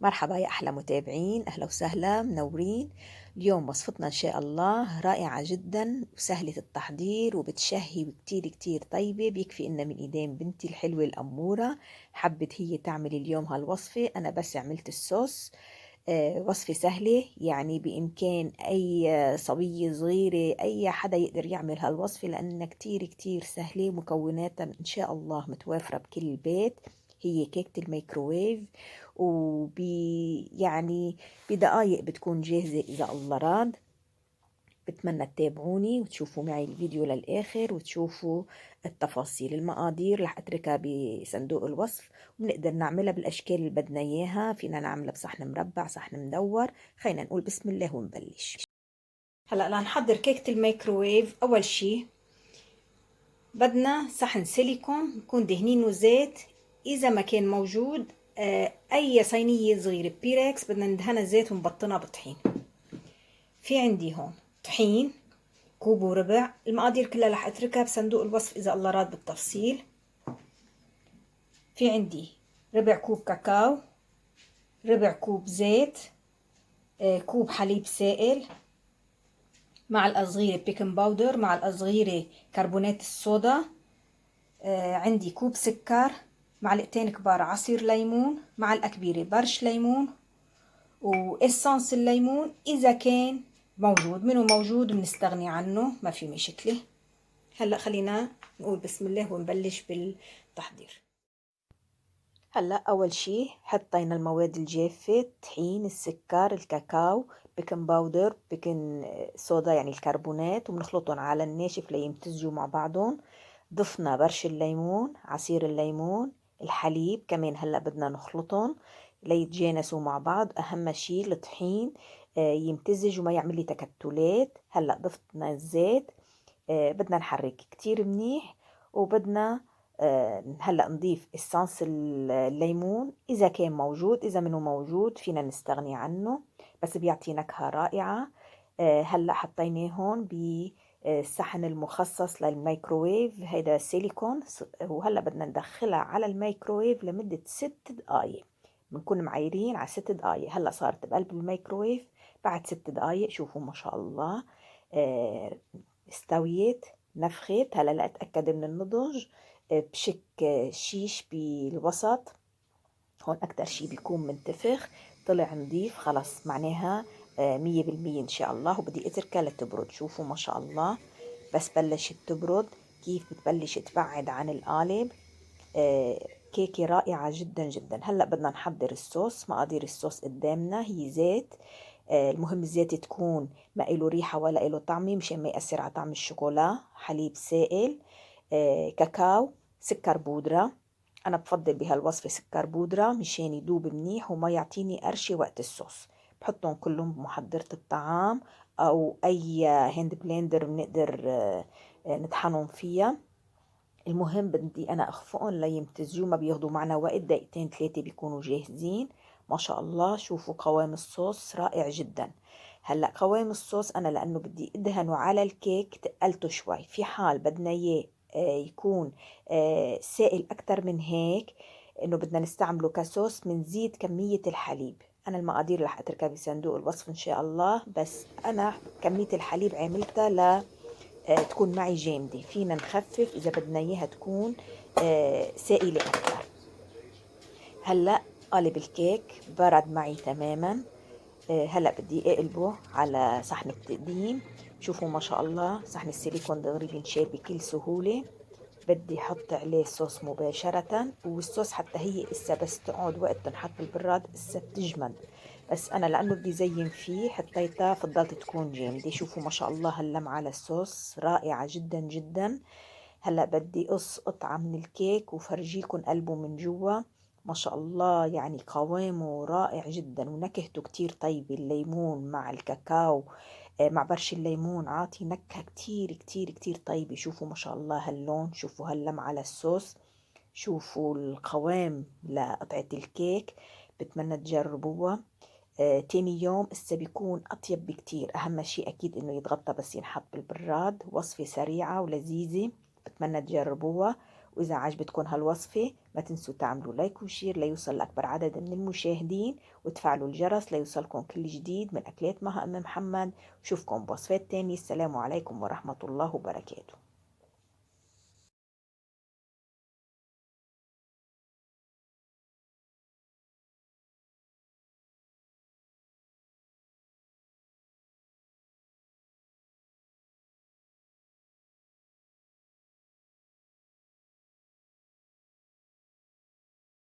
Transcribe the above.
مرحبا يا أحلى متابعين، أهلا وسهلا منورين. اليوم وصفتنا إن شاء الله رائعة جدا وسهلة التحضير وبتشهي وكتير كتير طيبة. بيكفي إنها من إيدين بنتي الحلوة الأمورة. حبت هي تعمل اليوم هالوصفة، أنا بس عملت الصوص. وصفة سهلة، يعني بإمكان أي صبية صغيرة أي حدا يقدر يعمل هالوصفة، لأنها كتير كتير سهلة ومكوناتها إن شاء الله متوافرة بكل بيت. هي كيكة الميكروويف، يعني بدقايق بتكون جاهزة إذا الله راد. بتمنى تتابعوني وتشوفوا معي الفيديو للآخر وتشوفوا التفاصيل. المقادير رح أتركها بصندوق الوصف، وبنقدر نعملها بالأشكال اللي بدنا إياها. فينا نعملها بصحن مربع، صحن مدور. خلينا نقول بسم الله ونبلش. هلأ لنحضر كيكة الميكروويف. أول شي بدنا صحن سيليكون نكون دهنينه زيت، إذا ما كان موجود أي صينية صغيرة بيركس بدنا ندهنها زيت ونبطنها بطحين. في عندي هون طحين كوب وربع. المقادير كلها رح اتركها بصندوق الوصف اذا الله راد بالتفصيل. في عندي ربع كوب كاكاو، ربع كوب زيت، كوب حليب سائل، معلقة صغيرة بيكنج باودر، معلقة صغيرة كربونات الصودا، عندي كوب سكر، معلقتين كبار عصير ليمون، معلقة كبيرة برش ليمون، وإسانس الليمون إذا كان موجود. منه موجود بنستغني عنه، ما في مشكلة. هلا خلينا نقول بسم الله ونبلش بالتحضير. هلا اول شي حطينا المواد الجافة: الطحين، السكر، الكاكاو، بيكنج باودر، بيكنج صودا يعني الكربونات، وبنخلطهم على الناشف ليمتزجوا مع بعضهم. ضفنا برش الليمون، عصير الليمون، الحليب كمان هلا بدنا نخلطهم ليتجانسوا مع بعض. اهم شي الطحين يمتزج وما يعمل لي تكتلات. هلا ضفنا الزيت، بدنا نحرك كتير منيح. وبدنا هلأ نضيف إسانس الليمون إذا كان موجود، إذا منه موجود فينا نستغني عنه، بس بيعطي نكهة رائعة. هلأ حطيناه هون بالصحن المخصص للميكروويف، هيدا سيليكون. وهلأ بدنا ندخلها على الميكروويف لمدة 6 دقايق. بنكون معايرين على 6 دقايق. هلأ صارت بقلب الميكروويف بعد 6 دقايق. شوفوا ما شاء الله آه، استويت، نفخت. هلا لأتأكد من النضج بشك شيش بالوسط. هون أكتر شي بيكون منتفخ، طلع نضيف، خلص معناها 100% إن شاء الله. وبدي أتركها لتبرد. شوفوا ما شاء الله بس بلشت تبرد كيف بتبلش تبعد عن القالب. كيكة رائعة جدا جدا. هلأ بدنا نحضر الصوص. مقادير الصوص قدامنا: هي زيت، المهم الزيت تكون ما له ريحة ولا له طعمة مشان ما يأثر على طعم الشوكولا. حليب سائل، كاكاو، سكر بودرة. أنا بفضل بهالوصفة سكر بودرة مشان يدوب منيح وما يعطيني قرشة وقت الصوص. بحطهم كلهم بمحضرة الطعام أو أي هاند بلندر بنقدر نطحنهم فيها. المهم بدي أنا أخفقهم ليمتزجوا، ما بياخدوا معنا وقت، دقيقتين 3 بيكونوا جاهزين. ما شاء الله شوفوا قوام الصوص رائع جدا. هلأ قوام الصوص أنا لأنه بدي أدهنه على الكيك تقلته شوي. في حال بدنا إياه يكون سائل أكتر من هيك، إنه بدنا نستعمله كصوص، بنزيد كمية الحليب. أنا المقادير رح أتركها بصندوق الوصف إن شاء الله، بس أنا كمية الحليب عملتها تكون معي جامدة. فينا نخفف إذا بدنا إياها تكون سائلة أكثر. هلأ قالب الكيك برد معي تماما. هلأ بدي أقلبه على صحن التقديم. شوفوا ما شاء الله صحن السيليكون دغري بينشال بكل سهولة. بدي أحط عليه الصوص مباشرة، والصوص حتى هي إسا بس تقعد وقت تنحط بالبراد إسا بتجمد. بس أنا لأنه بدي زين فيه حطيتها، فضلت تكون جامدة. شوفوا ما شاء الله هاللمعة على الصوص رائعة جدا جدا. هلأ بدي قص قطعة من الكيك وفرجيكم قلبه من جوا. ما شاء الله يعني قوامه رائع جدا ونكهته كتير طيبة. الليمون مع الكاكاو مع برش الليمون عاطي نكهة كتير كتير كتير طيبة. شوفوا ما شاء الله هاللون، شوفوا هاللمعة على الصوص، شوفوا القوام لقطعة الكيك. بتمنى تجربوها. تاني يوم اسا بيكون أطيب بكتير. أهم شيء أكيد إنه يتغطى بس ينحط بالبراد. وصفة سريعة ولذيذة، بتمنى تجربوها. وإذا عجبتكم هالوصفة ما تنسوا تعملوا لايك وشير ليوصل لأكبر عدد من المشاهدين، وتفعلوا الجرس ليوصلكم كل جديد من أكلات مها أم محمد. وشوفكم بوصفات تانية. السلام عليكم ورحمة الله وبركاته.